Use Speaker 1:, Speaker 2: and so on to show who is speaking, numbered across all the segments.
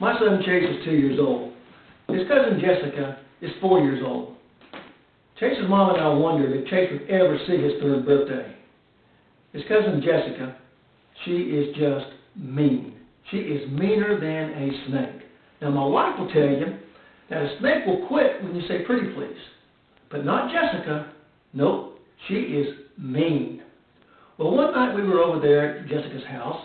Speaker 1: My son Chase is 2 years old. His cousin Jessica is 4 years old. Chase's mom and I wondered if Chase would ever see his 3rd birthday. His cousin Jessica, she is just mean. She is meaner than a snake. Now my wife will tell you that a snake will quit when you say pretty please. But not Jessica. Nope, she is mean. Well, one night we were over there at Jessica's house,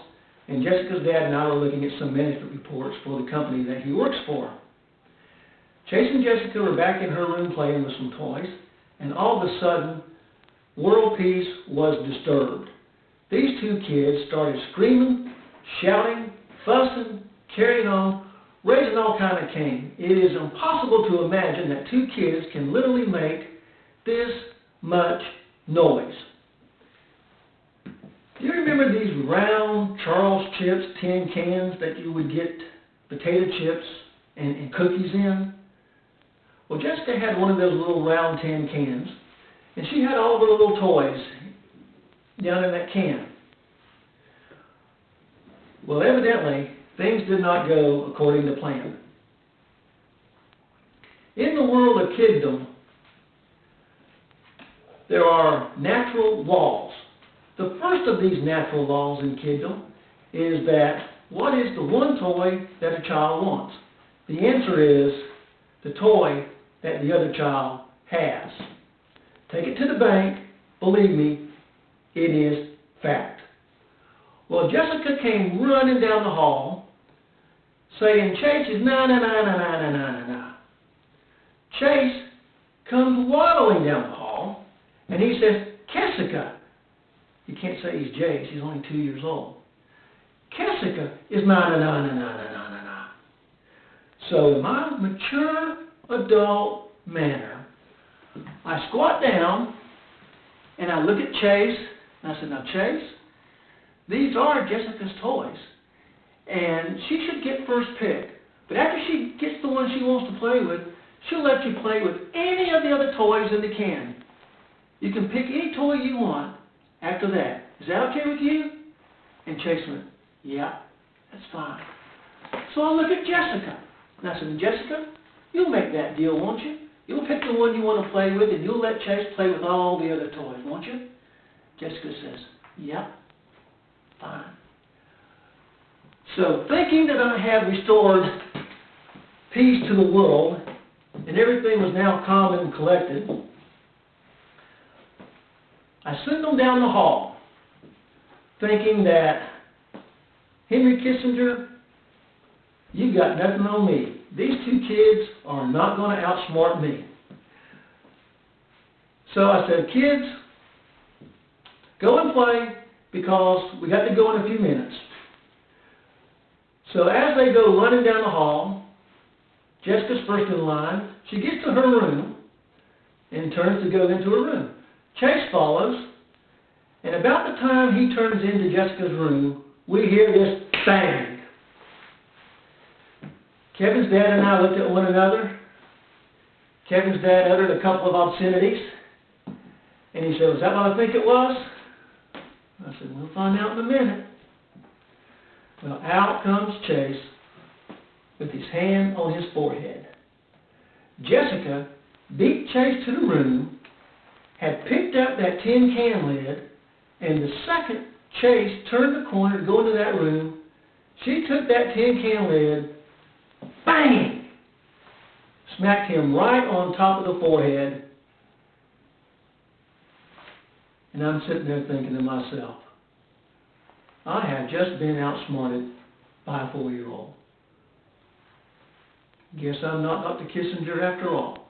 Speaker 1: and Jessica's dad and I were looking at some management reports for the company that he works for. Chase and Jessica were back in her room playing with some toys, and all of a sudden, world peace was disturbed. These 2 kids started screaming, shouting, fussing, carrying on, raising all kind of Cain. It is impossible to imagine that 2 kids can literally make this much noise. Do you remember these round Charles Chips tin cans that you would get potato chips and cookies in? Well, Jessica had one of those little round tin cans, and she had all of her little toys down in that can. Well, evidently, things did not go according to plan. In the world of kiddom, there are natural laws. The first of these natural laws in kiddom is that what is the one toy that a child wants? The answer is the toy that the other child has. Take it to the bank. Believe me, it is fact. Well, Jessica came running down the hall saying, Chase is na-na-na-na-na-na-na-na. Chase comes waddling down the hall, and he says, Jessica. You can't say he's Chase, he's only 2 years old. Jessica is na-na-na-na-na-na-na-na. So in my mature adult manner, I squat down, and I look at Chase, and I said, now Chase, these are Jessica's toys, and she should get first pick. But after she gets the one she wants to play with, she'll let you play with any of the other toys in the can. You can pick any toy you want after that. Is that okay with you? And Chase went, yeah, that's fine. So I look at Jessica, and I said, Jessica, you'll make that deal, won't you? You'll pick the one you want to play with, and you'll let Chase play with all the other toys, won't you? Jessica says, yep, fine. So thinking that I had restored peace to the world, and everything was now calm and collected, I sent them down the hall, thinking that, Henry Kissinger, you got nothing on me. These 2 kids are not going to outsmart me. So I said, kids, go and play because we got to go in a few minutes. So as they go running down the hall, Jessica's first in line. She gets to her room and turns to go into her room. Chase follows, and about the time he turns into Jessica's room, we hear this bang. Kevin's dad and I looked at one another. Kevin's dad uttered a couple of obscenities, and he said, was that what I think it was? I said, we'll find out in a minute. Well, out comes Chase with his hand on his forehead. Jessica beat Chase to the room, had picked up that tin can lid, and the second Chase turned the corner to go into that room, she took that tin can lid, bang! Smacked him right on top of the forehead. And I'm sitting there thinking to myself, I have just been outsmarted by a 4-year-old. Guess I'm not Dr. Kissinger after all.